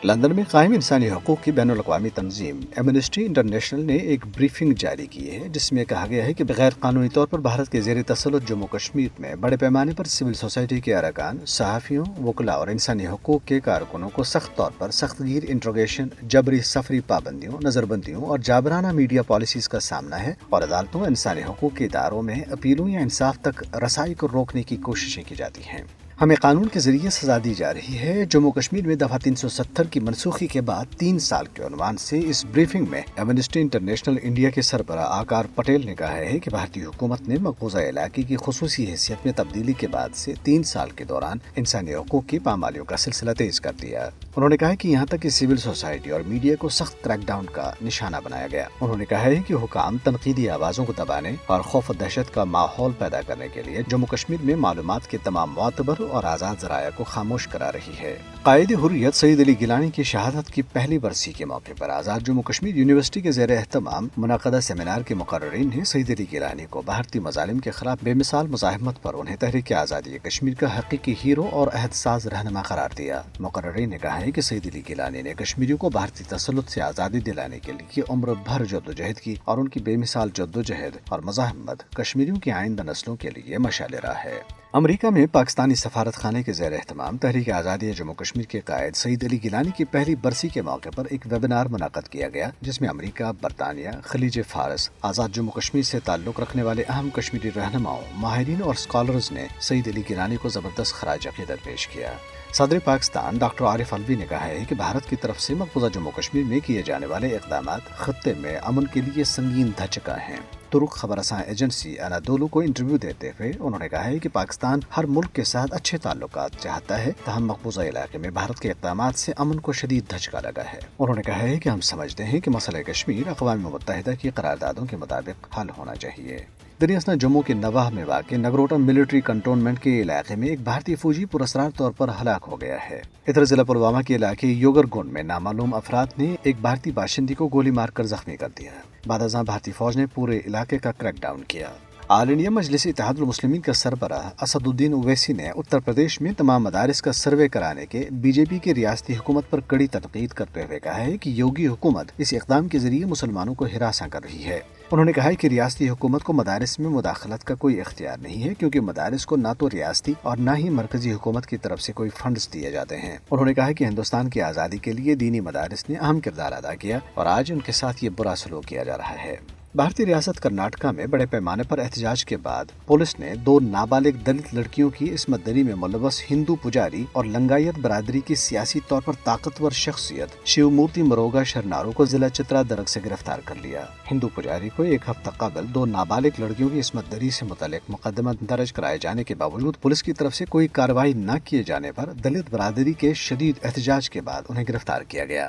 London में कायम इंसानी हकूक़ की बैनुल-अक़वामी तंजीम एमनेस्टी इंटरनेशनल ने एक ब्रीफिंग जारी की है, जिसमें कहा गया है कि गैर कानूनी तौर पर भारत के ज़ेर तसल्लुत जम्मू कश्मीर में बड़े पैमाने पर सिविल सोसाइटी के अरकान, सहाफ़ियों, वकला और इंसानी हकूक़ के कारकुनों को सख्त तौर पर सख्तगीर इंट्रोगेशन, जबरी सफरी पाबंदियों, नज़रबंदियों और जाबराना मीडिया पॉलिसीज़ का सामना है और अदालतों, इंसानी हकूक़ के इदारों में अपीलों या इंसाफ तक रसाई को रोकने की कोशिशें की जाती हैं। हमें कानून के जरिए सजा दी जा रही है। जम्मू कश्मीर में दफा 370 की मनसूखी के बाद 3 साल के उन्वान से इस ब्रीफिंग में एमनेस्टी इंटरनेशनल इंडिया के सरबराह आकार पटेल ने कहा है कि भारतीय हुकूमत ने मकबूजा इलाके की खुसूसी हैसियत में तब्दीली के बाद से 3 साल के दौरान इंसानी हकूक़ की पामालियों का सिलसिला तेज कर दिया। उन्होंने कहा कि यहाँ तक कि सिविल सोसाइटी और मीडिया को सख्त क्रैकडाउन का निशाना बनाया गया। उन्होंने कहा है कि हुकाम तनकीदी आवाजों को दबाने और खौफ दहशत का माहौल पैदा करने के लिए जम्मू कश्मीर में मालूमात के तमाम मुअतबर और आज़ाद ज़राया को खामोश करा रही है। कायदे हुर्रियत सईद अली गिलानी की शहादत की पहली बरसी के मौके पर आज़ाद जम्मू कश्मीर यूनिवर्सिटी के ज़ेर एहतमाम मुनक़दा सेमिनार के मुक़र्रिरीन ने सईद अली गिलानी को भारतीय मज़ालिम के खिलाफ बेमिसाल मुज़ाहिमत पर उन्हें तहरीक आज़ादी कश्मीर का हकीकी हीरो और अहदसाज रहनुमा करार दिया। मुक़र्रिरीन ने कहा है कि सईद अली गिलानी ने कश्मीरियों को भारतीय तसल्लुत से आज़ादी दिलाने के लिए उम्र भर जद्दोजहद की और उनकी बेमिसाल जद्दोजहद और मुज़ाहिमत कश्मीरियों की आइंदा नस्लों के लिए मशाल राह है। अमरीका में पाकिस्तानी सफारत खाने के ज़ेर एहतमाम तहरीक आज़ादी जम्मू कश्मीर के कायद सईद अली गिलानी की पहली बरसी के मौके पर एक वेबिनार मुनक़द किया गया, जिसमें अमरीका, बरतानिया, खलीज फारस, आज़ाद जम्मू कश्मीर से ताल्लुक़ रखने वाले अहम कश्मीरी रहनुमाओं, माहिरीन और स्कॉलर्स ने सईद अली गिलानी को ज़बरदस्त खराज अक़ीदत पेश किया। सदर पाकिस्तान डॉक्टर आरिफ अलवी ने कहा है कि भारत की तरफ से मकबूजा जम्मू कश्मीर में किए जाने वाले इक़दामात खत्ते में अमन के लिए संगीन धचका हैं। तुर्क खबरसां एजेंसी अनादोलू को इंटरव्यू देते हुए उन्होंने कहा है कि पाकिस्तान हर मुल्क के साथ अच्छे ताल्लुकात चाहता है, तहम मकबूजा इलाके में भारत के इक़दामात से अमन को शदीद धचका लगा है। उन्होंने कहा है कि हम समझते हैं कि मसला कश्मीर अक़वाम मुत्तहिदा की करारदादों के मुताबिक हल होना चाहिए। दरियासना जम्मू के नवाह में वाक़ नगरोटा मिलिट्री कंटोनमेंट के इलाके में एक भारतीय फौजी पुरस्कार तौर पर हलाक हो गया है। इधर जिला पुलवामा के इलाके योगरगुंड में नामालूम अफराद ने एक भारतीय बाशिंदी को गोली मारकर जख्मी कर दिया। बाद अज़ां भारतीय फौज ने पूरे इलाके का क्रैकडाउन किया। ऑल इंडिया मजलिस इत्तेहादुल मुस्लिमीन का सरबराह असदुद्दीन ओवैसी ने उत्तर प्रदेश में तमाम मदारिस का सर्वे कराने के बीजेपी की रियासती हुकूमत पर कड़ी तनकीद करते हुए कहा है कि योगी हुकूमत इस इक़दाम के जरिए मुसलमानों को हिरासा कर रही है। उन्होंने कहा है कि रियासती हुकूमत को मदारिस में मुदाखलत का कोई इख्तियार नहीं है, क्योंकि मदारिस को ना तो रियासती और ना ही मरकजी हुकूमत की तरफ से कोई फंड्स दिए जाते हैं। उन्होंने कहा कि हिंदुस्तान की आज़ादी के लिए दीनी मदारिस ने अहम किरदार अदा किया और आज उनके साथ ये बुरा सलूक किया जा रहा है। भारतीय रियासत कर्नाटका में बड़े पैमाने पर एहतजाज के बाद पुलिस ने 2 नाबालिग दलित लड़कियों की इस्मत दरी में मुलव्वस हिंदू पुजारी और लंगायत बरादरी की सियासी तौर पर ताकतवर शख्सियत शिवमूर्ति मरोगा शरनारू को जिला चित्रा दरग से गिरफ्तार कर लिया। हिंदू पुजारी को एक हफ्ता कबल 2 नाबालिग लड़कियों की इस्मत दरी से मुतल्लिक मुकदमा दर्ज कराए जाने के बावजूद पुलिस की तरफ से कोई कार्रवाई न किए जाने पर दलित बरादरी के शदीद एहतजाज के बाद उन्हें गिरफ्तार किया गया।